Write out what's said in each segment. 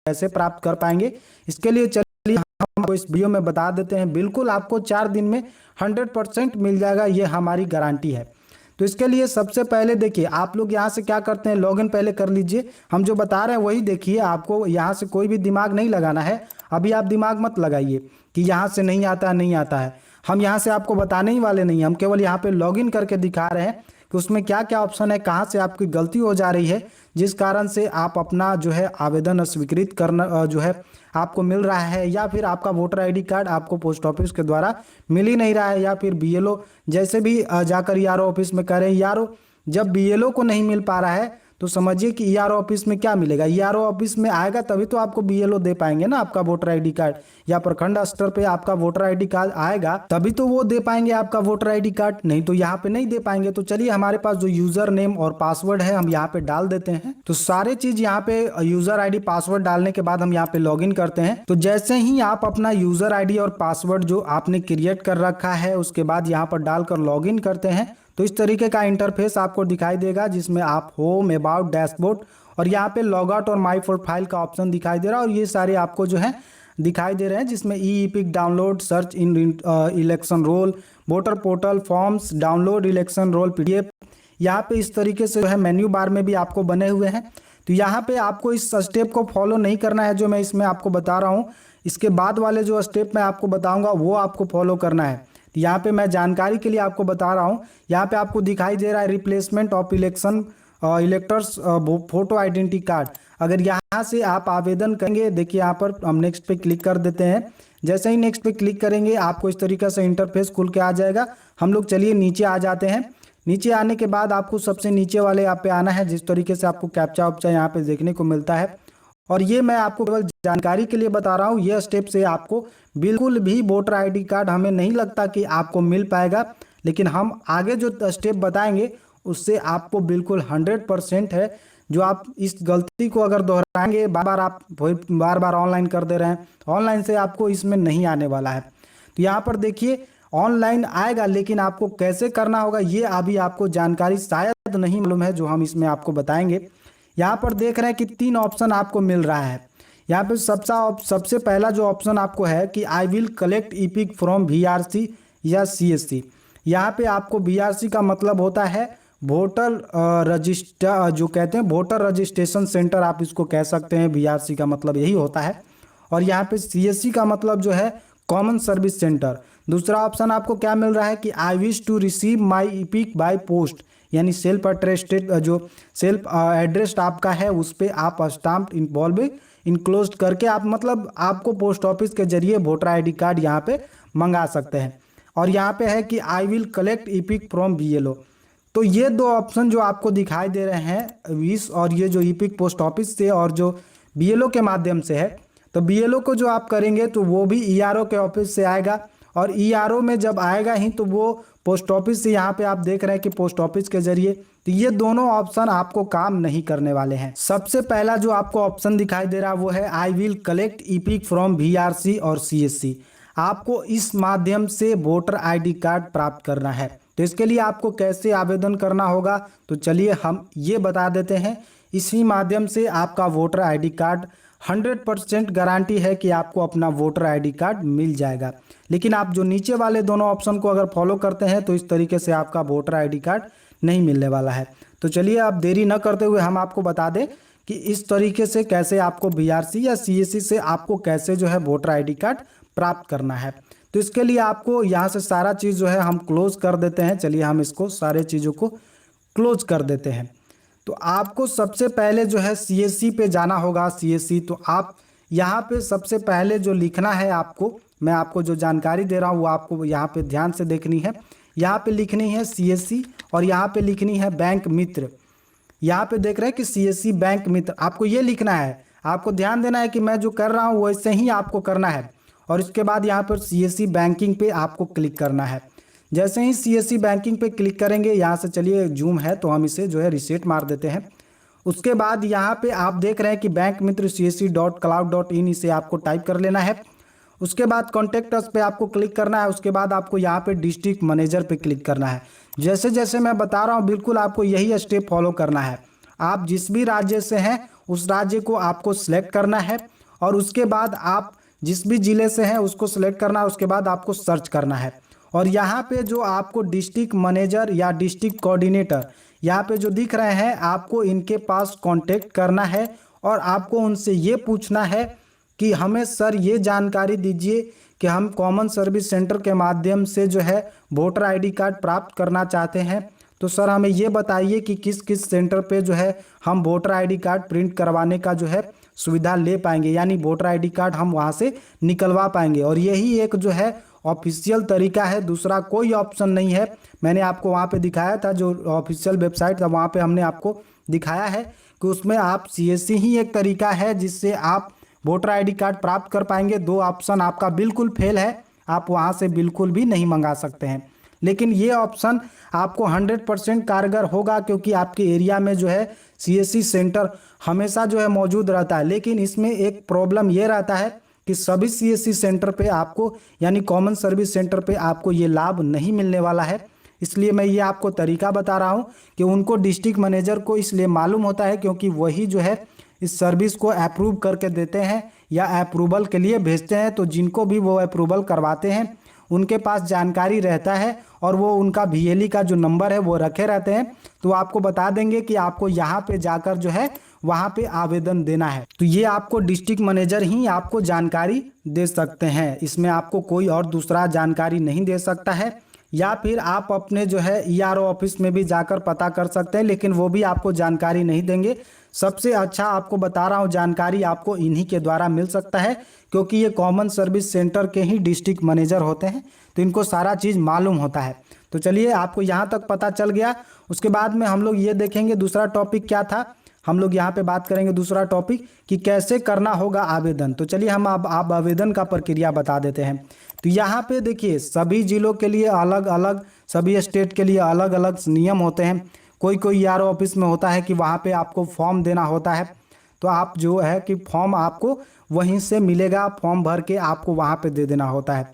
कैसे प्राप्त कर पाएंगे, इसके लिए चलिए हम आपको इस वीडियो में बता देते हैं। बिल्कुल आपको 4 दिन में 100% मिल जाएगा, ये हमारी गारंटी है। तो इसके लिए सबसे पहले देखिए, आप लोग यहाँ से क्या करते हैं, लॉगिन पहले कर लीजिए। हम जो बता रहे हैं वही देखिए, आपको यहाँ से कोई भी दिमाग नहीं लगाना है। अभी आप दिमाग मत लगाइए कि यहाँ से नहीं आता नहीं आता है। हम यहाँ से आपको बताने ही वाले नहीं, हम केवल यहाँ पे लॉगिन करके दिखा रहे हैं कि उसमें क्या क्या ऑप्शन है, कहाँ से आपकी गलती हो जा रही है, जिस कारण से आप अपना जो है आवेदन अस्वीकृत करना जो है आपको मिल रहा है, या फिर आपका वोटर आईडी कार्ड आपको पोस्ट ऑफिस के द्वारा मिल ही नहीं रहा है, या फिर बीएलओ जैसे भी जाकर ईआरओ ऑफिस में करें। ईआरओ जब बीएलओ को नहीं मिल पा रहा है तो समझिए कि ईआरओ ऑफिस में क्या मिलेगा। ईआरओ ऑफिस में आएगा तभी तो आपको बीएलओ दे पाएंगे ना आपका वोटर आईडी कार्ड, या प्रखंड स्तर पे आपका वोटर आईडी कार्ड आएगा तभी तो वो दे पाएंगे आपका वोटर आईडी कार्ड, नहीं तो यहाँ पे नहीं दे पाएंगे। तो चलिए, हमारे पास जो यूजर नेम और पासवर्ड है हम यहाँ पे डाल देते हैं। तो सारे चीज यहाँ पे यूजर आईडी पासवर्ड डालने के बाद हम यहाँ पे लॉग इन करते हैं। तो जैसे ही आप अपना यूजर आईडी और पासवर्ड जो आपने क्रिएट कर रखा है उसके बाद यहाँ पर डालकर लॉग इन करते हैं, तो इस तरीके का इंटरफेस आपको दिखाई देगा, जिसमें आप होम, अबाउट, डैशबोर्ड और यहाँ पे लॉग आउट और माई प्रोफाइल का ऑप्शन दिखाई दे रहा है। और ये सारे आपको जो है दिखाई दे रहे हैं, जिसमें e EPIC download, search in election roll, voter portal, forms download, election roll PDF, यहाँ पे इस तरीके से जो है मेन्यू बार में भी आपको बने हुए हैं। तो यहाँ पे आपको इस स्टेप को फॉलो नहीं करना है जो मैं इसमें आपको बता रहा हूँ। इसके बाद वाले जो स्टेप मैं आपको बताऊंगा वो आपको फॉलो करना है। यहाँ पे मैं जानकारी के लिए आपको बता रहा हूँ, यहाँ पे आपको दिखाई दे रहा है replacement of election electors photo identity card. अगर यहाँ से आप आवेदन करेंगे, देखिए यहाँ पर हम नेक्स्ट पे क्लिक कर देते हैं। जैसे ही नेक्स्ट पे क्लिक करेंगे आपको इस तरीके से इंटरफेस खुल के आ जाएगा। हम लोग चलिए नीचे आ जाते हैं। नीचे आने के बाद आपको सबसे नीचे वाले यहाँ पे आना है, जिस तरीके से आपको कैप्चा उपचा यहाँ पे देखने को मिलता है। और ये मैं आपको केवल जानकारी के लिए बता रहा हूँ, ये स्टेप से आपको बिल्कुल भी वोटर आईडी कार्ड हमें नहीं लगता कि आपको मिल पाएगा, लेकिन हम आगे जो स्टेप बताएंगे उससे आपको बिल्कुल 100% है। जो आप इस गलती को अगर दोहराएंगे, बार बार ऑनलाइन कर दे रहे हैं, ऑनलाइन से आपको इसमें नहीं आने वाला है। तो यहाँ पर देखिए ऑनलाइन आएगा, लेकिन आपको कैसे करना होगा ये अभी आपको जानकारी शायद नहीं मालूम है, जो हम इसमें आपको बताएंगे। यहाँ पर देख रहे हैं कि 3 ऑप्शन आपको मिल रहा है। यहाँ पे सबसे पहला जो ऑप्शन आपको है कि I will collect EPIC from VRC या सीएससी। यहाँ पे आपको वीआरसी का मतलब होता है वोटर रजिस्टर, जो कहते हैं वोटर रजिस्ट्रेशन सेंटर, आप इसको कह सकते हैं। वीआरसी का मतलब यही होता है। और यहाँ पे सीएससी का मतलब जो है कॉमन सर्विस सेंटर। दूसरा ऑप्शन आपको क्या मिल रहा है कि I wish to receive my EPIC by post, यानी सेल्फ अटेस्टेड जो सेल्फ एड्रेस आपका है उस पर आप स्टाम्प इन्वॉल्व इनक्लोज करके आप मतलब आपको पोस्ट ऑफिस के जरिए वोटर आईडी कार्ड यहाँ पे मंगा सकते हैं। और यहाँ पे है कि I will collect EPIC from BLO. तो ये 2 ऑप्शन जो आपको दिखाई दे रहे हैं विश, और ये जो ईपिक पोस्ट ऑफिस से और जो बीएलओ के माध्यम से है, तो बीएलओ को जो आप करेंगे तो वो भी ईआरओ के ऑफिस से आएगा, और ईआरओ में जब आएगा ही तो वो पोस्ट ऑफिस से, यहाँ पे आप देख रहे हैं कि पोस्ट ऑफिस के जरिए। तो ये दोनों ऑप्शन आपको काम नहीं करने वाले हैं। सबसे पहला जो आपको ऑप्शन दिखाई दे रहा है वो है I will collect EPIC from VRC और सीएससी। आपको इस माध्यम से वोटर आईडी कार्ड प्राप्त करना है। तो इसके लिए आपको कैसे आवेदन करना होगा, तो चलिए हम ये बता देते हैं। इसी माध्यम से आपका वोटर आईडी कार्ड 100% गारंटी है कि आपको अपना वोटर आईडी कार्ड मिल जाएगा। लेकिन आप जो नीचे वाले दोनों ऑप्शन को अगर फॉलो करते हैं तो इस तरीके से आपका वोटर आईडी कार्ड नहीं मिलने वाला है। तो चलिए आप देरी न करते हुए हम आपको बता दें कि इस तरीके से कैसे आपको वीआरसी या सीएससी से आपको कैसे जो है वोटर आईडी कार्ड प्राप्त करना है। तो इसके लिए आपको यहाँ से सारा चीज़ जो है हम क्लोज कर देते हैं। चलिए हम इसको सारे चीज़ों को क्लोज कर देते हैं। तो आपको सबसे पहले जो है सीएससी पे जाना होगा। सीएससी तो आप यहाँ पे सबसे पहले जो लिखना है आपको, मैं आपको जो जानकारी दे रहा हूँ वो आपको यहाँ पे ध्यान से देखनी है। यहाँ पे लिखनी है सीएससी और यहाँ पे लिखनी है बैंक मित्र। यहाँ पे देख रहे हैं कि सीएससी बैंक मित्र, आपको ये लिखना है। आपको ध्यान देना है कि मैं जो कर रहा हूँ वैसे ही आपको करना है। और इसके बाद यहाँ पर सीएससी बैंकिंग पे आपको क्लिक करना है। जैसे ही सीएससी बैंकिंग पे क्लिक करेंगे, यहाँ से चलिए जूम है तो हम इसे जो है रिसेट मार देते हैं। उसके बाद यहाँ पे आप देख रहे हैं कि बैंक मित्र csc.cloud.in इसे आपको टाइप कर लेना है। उसके बाद कॉन्टेक्ट अस पे आपको क्लिक करना है। उसके बाद आपको यहाँ पे डिस्ट्रिक्ट मैनेजर पे क्लिक करना है। जैसे जैसे मैं बता रहा हूँ बिल्कुल आपको यही स्टेप फॉलो करना है। आप जिस भी राज्य से हैं उस राज्य को आपको सिलेक्ट करना है और उसके बाद आप जिस भी ज़िले से हैं उसको सिलेक्ट करना है। उसके बाद आपको सर्च करना है और यहाँ पे जो आपको डिस्ट्रिक्ट मैनेजर या डिस्ट्रिक्ट कोऑर्डिनेटर यहाँ पे जो दिख रहे हैं, आपको इनके पास कांटेक्ट करना है और आपको उनसे ये पूछना है कि हमें सर ये जानकारी दीजिए कि हम कॉमन सर्विस सेंटर के माध्यम से जो है वोटर आईडी कार्ड प्राप्त करना चाहते हैं। तो सर हमें ये बताइए कि किस किस सेंटर पे जो है हम वोटर आईडी कार्ड प्रिंट करवाने का जो है सुविधा ले पाएंगे, यानी वोटर आईडी कार्ड हम वहाँ से निकलवा पाएंगे। और यही एक जो है ऑफिशियल तरीका है, दूसरा कोई ऑप्शन नहीं है। मैंने आपको वहाँ पे दिखाया था, जो ऑफिशियल वेबसाइट था वहाँ पे हमने आपको दिखाया है कि उसमें आप सीएससी ही एक तरीका है जिससे आप वोटर आईडी कार्ड प्राप्त कर पाएंगे। दो ऑप्शन आपका बिल्कुल फेल है, आप वहाँ से बिल्कुल भी नहीं मंगा सकते हैं। लेकिन ये ऑप्शन आपको 100% कारगर होगा क्योंकि आपके एरिया में जो है सीएससी सेंटर हमेशा जो है मौजूद रहता है। लेकिन इसमें एक प्रॉब्लम ये रहता है कि सभी सीएससी सेंटर पे आपको, यानी कॉमन सर्विस सेंटर पे आपको ये लाभ नहीं मिलने वाला है। इसलिए मैं ये आपको तरीका बता रहा हूँ कि उनको डिस्ट्रिक्ट मैनेजर को इसलिए मालूम होता है क्योंकि वही जो है इस सर्विस को अप्रूव करके देते हैं या अप्रूवल के लिए भेजते हैं। तो जिनको भी वो अप्रूवल करवाते हैं उनके पास जानकारी रहता है और वो उनका VLE का जो नंबर है वो रखे रहते हैं। तो आपको बता देंगे कि आपको यहाँ पे जाकर जो है वहाँ पे आवेदन देना है। तो ये आपको डिस्ट्रिक्ट मैनेजर ही आपको जानकारी दे सकते हैं, इसमें आपको कोई और दूसरा जानकारी नहीं दे सकता है। या फिर आप अपने जो है ERO ऑफिस में भी जाकर पता कर सकते हैं, लेकिन वो भी आपको जानकारी नहीं देंगे। सबसे अच्छा आपको बता रहा हूँ जानकारी आपको इन्हीं के द्वारा मिल सकता है क्योंकि ये कॉमन सर्विस सेंटर के ही डिस्ट्रिक्ट मैनेजर होते हैं, तो इनको सारा चीज़ मालूम होता है। तो चलिए आपको यहाँ तक पता चल गया। उसके बाद में हम लोग ये देखेंगे दूसरा टॉपिक क्या था। हम लोग यहाँ पे बात करेंगे दूसरा टॉपिक कि कैसे करना होगा आवेदन। तो चलिए हम अब आप आवेदन का प्रक्रिया बता देते हैं। तो यहाँ पे देखिए सभी जिलों के लिए अलग अलग, सभी स्टेट के लिए अलग अलग नियम होते हैं। कोई कोई ERO ऑफिस में होता है कि वहाँ पे आपको फॉर्म देना होता है, तो आप जो है कि फॉर्म आपको वहीं से मिलेगा, फॉर्म भर के आपको वहाँ पे दे देना होता है।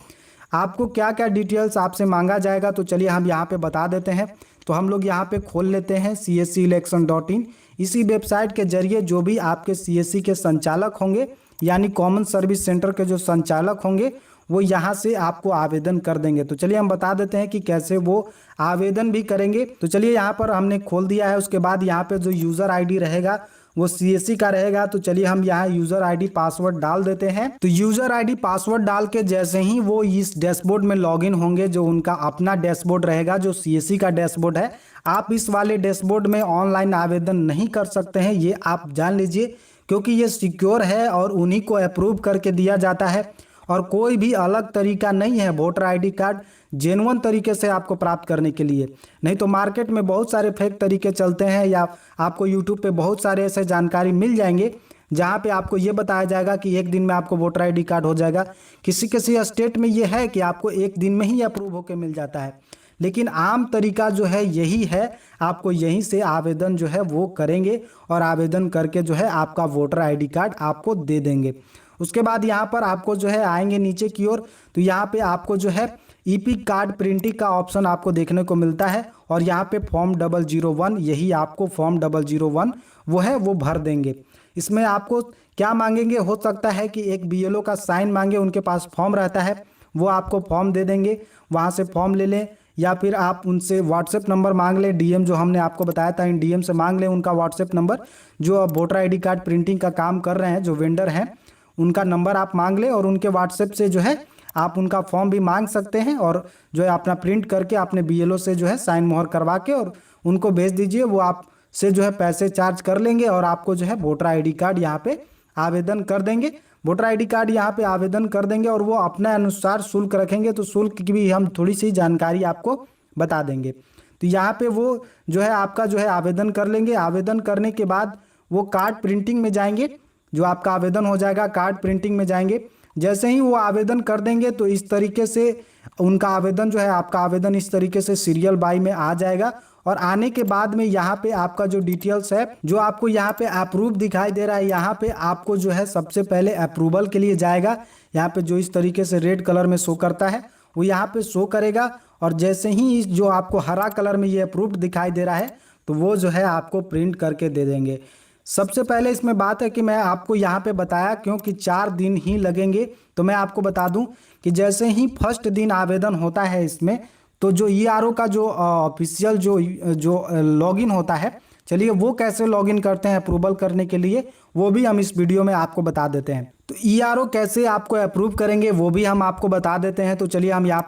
आपको क्या क्या डिटेल्स आपसे मांगा जाएगा तो चलिए हम यहाँ पे बता देते हैं। तो हम लोग यहाँ पे खोल लेते हैं cscelection.in। इसी वेबसाइट के जरिए जो भी आपके CSC के संचालक होंगे, यानी कॉमन सर्विस सेंटर के जो संचालक होंगे, वो यहाँ से आपको आवेदन कर देंगे। तो चलिए हम बता देते हैं कि कैसे वो आवेदन भी करेंगे। तो चलिए यहाँ पर हमने खोल दिया है। उसके बाद यहाँ पे जो यूज़र आईडी रहेगा वो CSC का रहेगा। तो चलिए हम यहाँ यूज़र आईडी पासवर्ड डाल देते हैं। तो यूज़र आईडी पासवर्ड डाल के जैसे ही वो इस डैशबोर्ड में लॉगिन होंगे, जो उनका अपना डैशबोर्ड रहेगा, जो CSC का डैशबोर्ड है, आप इस वाले डैशबोर्ड में ऑनलाइन आवेदन नहीं कर सकते हैं, ये आप जान लीजिए, क्योंकि ये सिक्योर है और उन्हीं को अप्रूव करके दिया जाता है और कोई भी अलग तरीका नहीं है वोटर आईडी कार्ड जेन्युइन तरीके से आपको प्राप्त करने के लिए। नहीं तो मार्केट में बहुत सारे फेक तरीके चलते हैं, या आपको यूट्यूब पे बहुत सारे ऐसे जानकारी मिल जाएंगे जहाँ पे आपको ये बताया जाएगा कि एक दिन में आपको वोटर आईडी कार्ड हो जाएगा। किसी किसी स्टेट में ये है कि आपको एक दिन में ही अप्रूव होकर मिल जाता है, लेकिन आम तरीका जो है यही है, आपको यहीं से आवेदन जो है वो करेंगे और आवेदन करके जो है आपका वोटर आईडी कार्ड आपको दे देंगे। उसके बाद यहाँ पर आपको जो है आएंगे नीचे की ओर, तो यहाँ पे आपको जो है EPIC कार्ड प्रिंटिंग का ऑप्शन आपको देखने को मिलता है और यहाँ पे फॉर्म 001, यही आपको फॉर्म 001 वो है वो भर देंगे। इसमें आपको क्या मांगेंगे, हो सकता है कि एक BLO का साइन मांगे, उनके पास फॉर्म रहता है, वो आपको फॉर्म दे देंगे, वहाँ से फॉर्म ले लें, या फिर आप उनसे व्हाट्सएप नंबर मांग लें, DM जो हमने आपको बताया था, इन DM से मांग लें उनका व्हाट्सएप नंबर, जो वोटर आईडी कार्ड प्रिंटिंग का काम कर रहे हैं, जो वेंडर हैं, उनका नंबर आप मांग लें और उनके व्हाट्सएप से जो है आप उनका फॉर्म भी मांग सकते हैं और जो है अपना प्रिंट करके अपने BLO से जो है साइन मोहर करवा के और उनको भेज दीजिए। वो आप से जो है पैसे चार्ज कर लेंगे और आपको जो है वोटर आईडी कार्ड यहाँ पे आवेदन कर देंगे। वोटर आईडी कार्ड यहाँ पे आवेदन कर देंगे और वो अपने अनुसार शुल्क रखेंगे, तो शुल्क की भी हम थोड़ी सी जानकारी आपको बता देंगे। तो यहाँ पे वो जो है आपका जो है आवेदन कर लेंगे। आवेदन करने के बाद वो कार्ड प्रिंटिंग में जाएंगे, जो आपका आवेदन हो जाएगा कार्ड प्रिंटिंग में जाएंगे। जैसे ही वो आवेदन कर देंगे तो इस तरीके से उनका आवेदन जो है, आपका आवेदन इस तरीके से सीरियल बाई में आ जाएगा और आने के बाद में यहाँ पे आपका जो डिटेल्स है, जो आपको यहाँ पे अप्रूव दिखाई दे रहा है, यहाँ पे आपको जो है सबसे पहले अप्रूवल के लिए जाएगा। यहाँ पे जो इस तरीके से रेड कलर में शो करता है वो यहाँ पे शो करेगा और जैसे ही इस जो आपको हरा कलर में ये अप्रूव्ड दिखाई दे रहा है तो वो जो है आपको प्रिंट करके दे देंगे। सबसे पहले इसमें बात है कि मैं आपको यहाँ पे बताया क्योंकि 4 दिन ही लगेंगे। तो मैं आपको बता दूं कि जैसे ही फर्स्ट दिन आवेदन होता है इसमें, तो जो ईआरओ का जो ऑफिशियल जो लॉगिन होता है, चलिए वो कैसे लॉगिन करते हैं अप्रूवल करने के लिए, वो भी हम इस वीडियो में आपको बता देते हैं। तो ईआरओ कैसे आपको अप्रूव करेंगे वो भी हम आपको बता देते हैं। तो चलिए हम यहाँ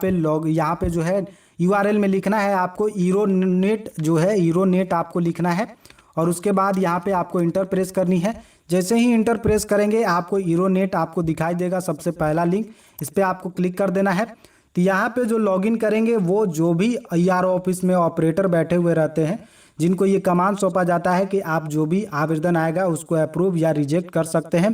पे जो है यूआरएल में लिखना है आपको ईरोनेट, जो है ईरोनेट आपको लिखना है और उसके बाद यहाँ पे आपको इंटर प्रेस करनी है। जैसे ही इंटर प्रेस करेंगे आपको ईरोनेट आपको दिखाई देगा, सबसे पहला लिंक, इस पर आपको क्लिक कर देना है। तो यहाँ पे जो लॉगिन करेंगे वो जो भी ईआरओ ऑफिस में ऑपरेटर बैठे हुए रहते हैं, जिनको ये कमांड सौंपा जाता है कि आप जो भी आवेदन आएगा उसको अप्रूव या रिजेक्ट कर सकते हैं।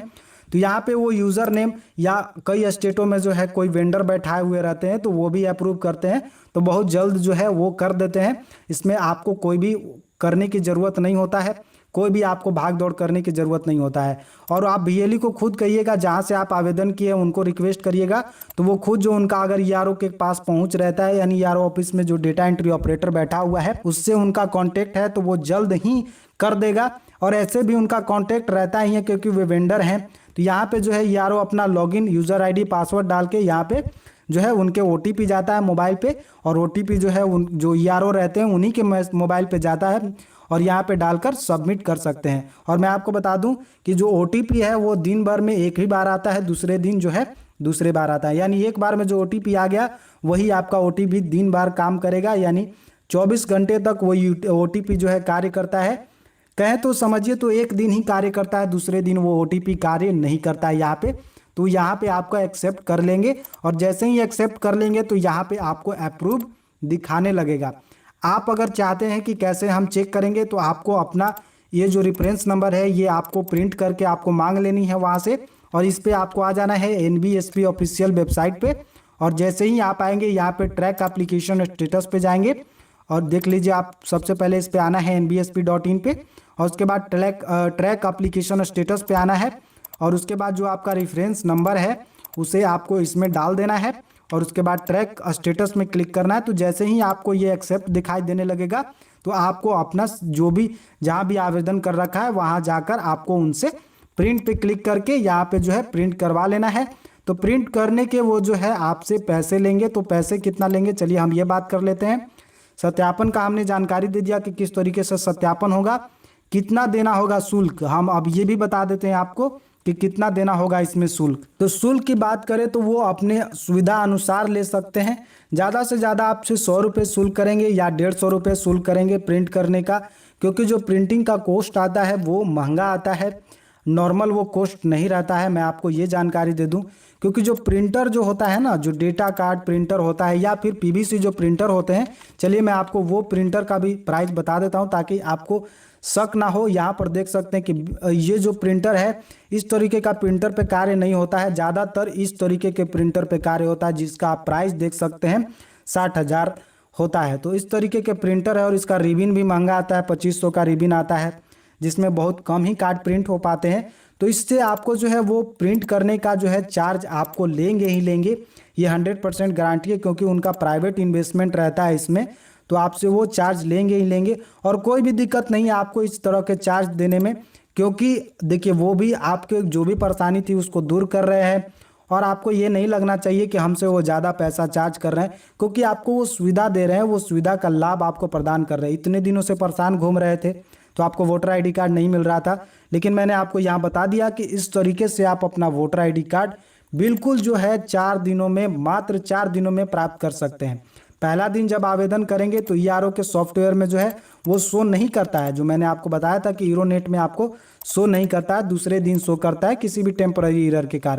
तो यहाँ पे वो यूज़र नेम या कई स्टेटों में जो है कोई वेंडर बैठाए हुए रहते हैं तो वो भी अप्रूव करते हैं, तो बहुत जल्द जो है वो कर देते हैं। इसमें आपको कोई भी करने की ज़रूरत नहीं होता है, कोई भी आपको भाग दौड़ करने की ज़रूरत नहीं होता है। और आप बीएलई को खुद कहिएगा, जहाँ से आप आवेदन किए उनको रिक्वेस्ट करिएगा, तो वो खुद जो उनका अगर ईआरओ के पास पहुँच रहता है, यानी ईआरओ ऑफिस में जो डेटा एंट्री ऑपरेटर बैठा हुआ है उससे उनका कॉन्टेक्ट है तो वो जल्द ही कर देगा। और ऐसे भी उनका कॉन्टेक्ट रहता ही है क्योंकि वे वेंडर हैं। तो यहाँ पे जो है ईआरओ अपना लॉगिन यूज़र आईडी पासवर्ड डाल के यहाँ पे जो है उनके ओटीपी जाता है मोबाइल पे, और ओटीपी जो है उन जो ईआरओ रहते हैं उन्हीं के मोबाइल पे जाता है और यहाँ पे डालकर सबमिट कर सकते हैं। और मैं आपको बता दूं कि जो ओटीपी है वो दिन भर में एक ही बार आता है, दूसरे दिन जो है दूसरे बार आता है। यानी एक बार में जो ओटीपी आ गया वही आपका ओटीपी दिन भर काम करेगा, यानी 24 घंटे तक वही ओटीपी जो है कार्य करता है। कहें तो समझिए तो एक दिन ही कार्य करता है, दूसरे दिन वो ओटीपी कार्य नहीं करता है यहाँ पे। तो यहाँ पे आपको एक्सेप्ट कर लेंगे और जैसे ही एक्सेप्ट कर लेंगे तो यहाँ पे आपको अप्रूव दिखाने लगेगा। आप अगर चाहते हैं कि कैसे हम चेक करेंगे तो आपको अपना ये जो रेफरेंस नंबर है ये आपको प्रिंट करके आपको मांग लेनी है वहाँ से, और इस पर आपको आ जाना है एनबीएसपी ऑफिशियल वेबसाइट पे। और जैसे ही आप आएंगे यहाँ पे ट्रैक एप्लीकेशन स्टेटस पे जाएंगे और देख लीजिए, आप सबसे पहले इस पे आना है nbsp.in पे, और उसके बाद ट्रैक एप्लीकेशन स्टेटस पे आना है, और उसके बाद जो आपका रेफरेंस नंबर है उसे आपको इसमें डाल देना है और उसके बाद ट्रैक स्टेटस में क्लिक करना है। तो जैसे ही आपको ये एक्सेप्ट दिखाई देने लगेगा तो आपको अपना जो भी जहाँ भी आवेदन कर रखा है वहाँ जाकर आपको उनसे प्रिंट पे क्लिक करके यहाँ पे जो है प्रिंट करवा लेना है। तो प्रिंट करने के वो जो है आपसे पैसे लेंगे, तो पैसे कितना लेंगे चलिए हम ये बात कर लेते हैं। सत्यापन का हमने जानकारी दे दिया कि किस तरीके से सत्यापन होगा, कितना देना होगा शुल्क, हम अब ये भी बता देते हैं आपको कि कितना देना होगा इसमें शुल्क। तो शुल्क की बात करें तो वो अपने सुविधा अनुसार ले सकते हैं। ज़्यादा से ज़्यादा आपसे 100 रुपये शुल्क करेंगे या 150 रुपये शुल्क करेंगे प्रिंट करने का, क्योंकि जो प्रिंटिंग का कॉस्ट आता है वो महंगा आता है, नॉर्मल वो कॉस्ट नहीं रहता है। मैं आपको ये जानकारी दे दूं क्योंकि जो प्रिंटर जो होता है ना, जो डेटा कार्ड प्रिंटर होता है या फिर पीवीसी जो प्रिंटर होते हैं, चलिए मैं आपको वो प्रिंटर का भी प्राइस बता देता हूं ताकि आपको शक ना हो। यहाँ पर देख सकते हैं कि ये जो प्रिंटर है इस तरीके का प्रिंटर पे कार्य नहीं होता है, ज़्यादातर इस तरीके के प्रिंटर पे कार्य होता है जिसका आप प्राइस देख सकते हैं 60,000 होता है। तो इस तरीके के प्रिंटर है और इसका रिबिन भी महंगा आता है, 2500 का रिबिन आता है जिसमें बहुत कम ही कार्ड प्रिंट हो पाते हैं। तो इससे आपको जो है वो प्रिंट करने का जो है चार्ज आपको लेंगे ही लेंगे, ये 100% गारंटी है क्योंकि उनका प्राइवेट इन्वेस्टमेंट रहता है इसमें, तो आपसे वो चार्ज लेंगे ही लेंगे। और कोई भी दिक्कत नहीं है आपको इस तरह के चार्ज देने में, क्योंकि देखिए वो भी आपके जो भी परेशानी थी उसको दूर कर रहे हैं और आपको ये नहीं लगना चाहिए कि हमसे वो ज़्यादा पैसा चार्ज कर रहे हैं, क्योंकि आपको वो सुविधा दे रहे हैं, वो सुविधा का लाभ आपको प्रदान कर रहे हैं। इतने दिनों से परेशान घूम रहे थे तो आपको वोटर आईडी कार्ड नहीं मिल रहा था, लेकिन मैंने आपको यहाँ बता दिया कि इस तरीके से आप अपना वोटर आईडी कार्ड बिल्कुल जो है 4 दिनों में, मात्र 4 दिनों में प्राप्त कर सकते हैं। पहला दिन जब आवेदन करेंगे तो ईआरओ के सॉफ्टवेयर में जो है वो शो नहीं करता है, जो मैंने आपको बताया था कि ईरोनेट में आपको शो नहीं करता है, दूसरे दिन शो करता है किसी भी टेम्पररी एरर के कारण।